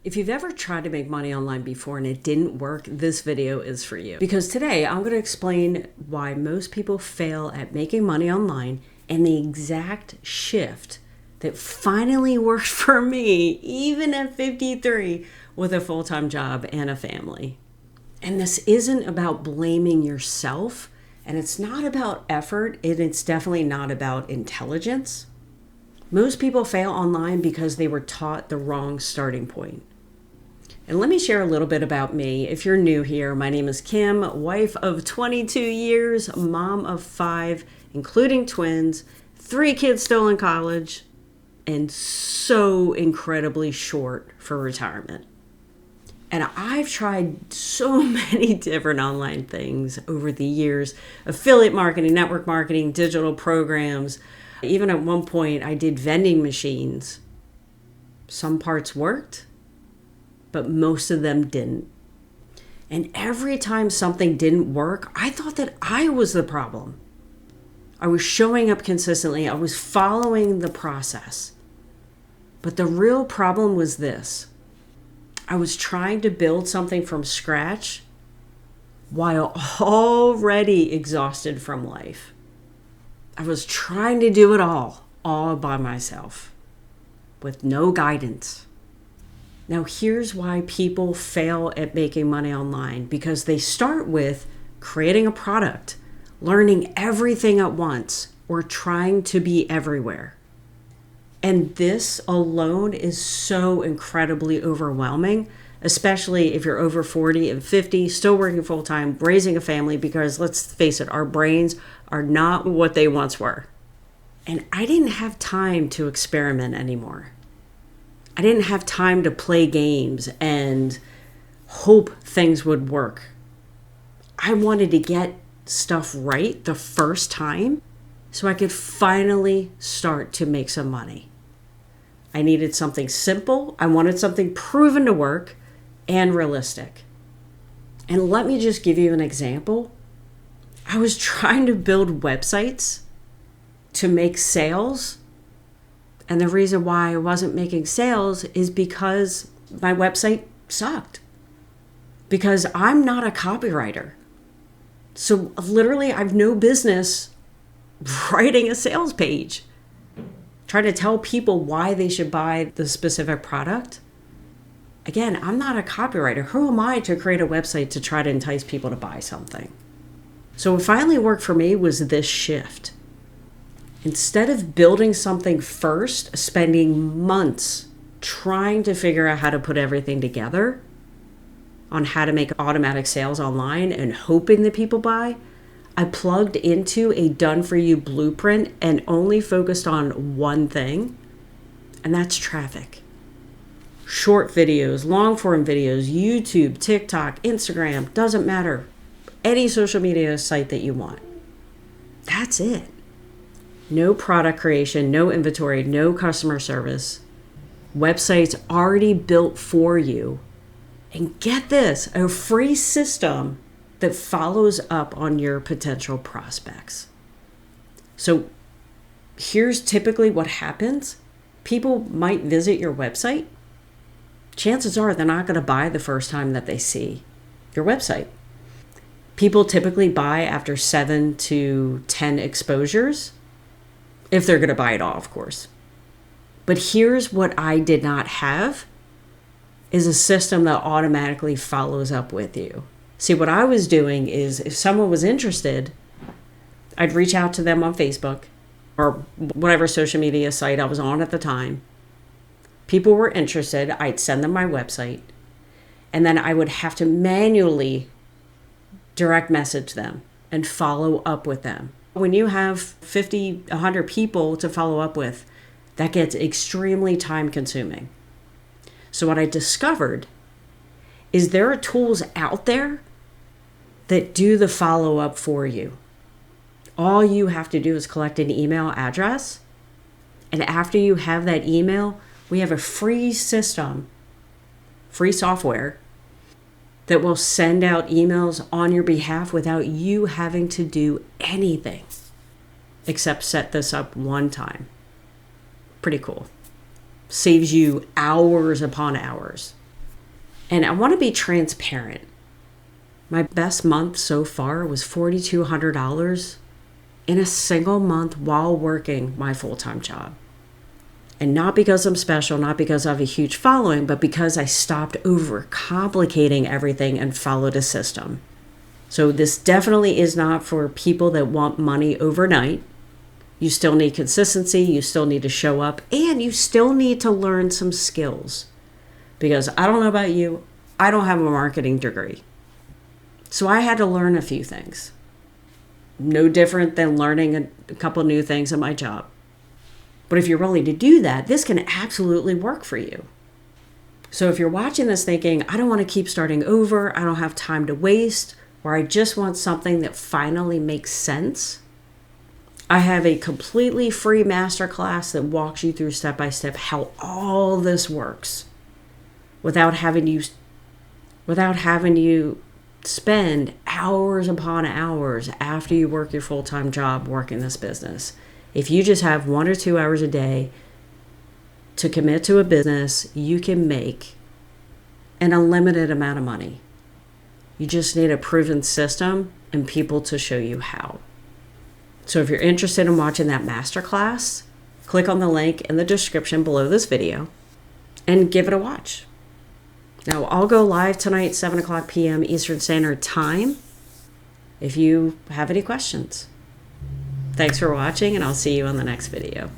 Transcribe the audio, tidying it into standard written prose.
If you've ever tried to make money online before and it didn't work, this video is for you. Because today I'm going to explain why most people fail at making money online and the exact shift that finally worked for me, even at 53, with a full-time job and a family. And this isn't about blaming yourself, and it's not about effort, and it's definitely not about intelligence. Most people fail online because they were taught the wrong starting point. And let me share a little bit about me. If you're new here, my name is Kim, wife of 22 years, mom of 5, including twins, 3 kids still in college, and so incredibly short for retirement. And I've tried so many different online things over the years: affiliate marketing, network marketing, digital programs. Even at one point, I did vending machines. Some parts worked, but most of them didn't. And every time something didn't work, I thought that I was the problem. I was showing up consistently. I was following the process. But the real problem was this: I was trying to build something from scratch while already exhausted from life. I was trying to do it all by myself, with no guidance. Now, here's why people fail at making money online: because they start with creating a product, learning everything at once, or trying to be everywhere. And this alone is so incredibly overwhelming, especially if you're over 40 and 50, still working full-time, raising a family, because let's face it, our brains are not what they once were. And I didn't have time to experiment anymore. I didn't have time to play games and hope things would work. I wanted to get stuff right the first time so I could finally start to make some money. I needed something simple. I wanted something proven to work and realistic. And let me just give you an example. I was trying to build websites to make sales. And the reason why I wasn't making sales is because my website sucked. Because I'm not a copywriter. So literally, I have no business writing a sales page, trying to tell people why they should buy the specific product. Again, I'm not a copywriter. Who am I to create a website to try to entice people to buy something? So what finally worked for me was this shift. Instead of building something first, spending months trying to figure out how to put everything together on how to make automatic sales online and hoping that people buy, I plugged into a done-for-you blueprint and only focused on one thing, and that's traffic. Short videos, long-form videos, YouTube, TikTok, Instagram, doesn't matter. Any social media site that you want. That's it. No product creation, no inventory, no customer service. Websites already built for you. And get this, a free system that follows up on your potential prospects. So here's typically what happens. People might visit your website. Chances are they're not going to buy the first time that they see your website. People typically buy after 7 to 10 exposures. If they're going to buy it all, of course. But here's what I did not have, is a system that automatically follows up with you. See, what I was doing is if someone was interested, I'd reach out to them on Facebook or whatever social media site I was on at the time. People were interested, I'd send them my website, and then I would have to manually direct message them and follow up with them. When you have 50, 100 people to follow up with, that gets extremely time consuming. So what I discovered is there are tools out there that do the follow up for you. All you have to do is collect an email address. And after you have that email, we have a free system, free software that will send out emails on your behalf without you having to do anything except set this up one time. Pretty cool. Saves you hours upon hours. And I want to be transparent. My best month so far was $4,200 in a single month while working my full-time job. And not because I'm special, not because I have a huge following, but because I stopped overcomplicating everything and followed a system. So this definitely is not for people that want money overnight. You still need consistency, you still need to show up, and you still need to learn some skills. Because I don't know about you, I don't have a marketing degree. So I had to learn a few things. No different than learning a couple new things in my job. But if you're willing to do that, this can absolutely work for you. So if you're watching this thinking, I don't want to keep starting over, I don't have time to waste, or I just want something that finally makes sense, I have a completely free masterclass that walks you through step by step how all this works without having you spend hours upon hours after you work your full-time job working this business. If you just have 1 or 2 hours a day to commit to a business, you can make an unlimited amount of money. You just need a proven system and people to show you how. So if you're interested in watching that masterclass, click on the link in the description below this video and give it a watch. Now, I'll go live tonight, 7 o'clock p.m. Eastern Standard Time, if you have any questions. Thanks for watching, and I'll see you on the next video.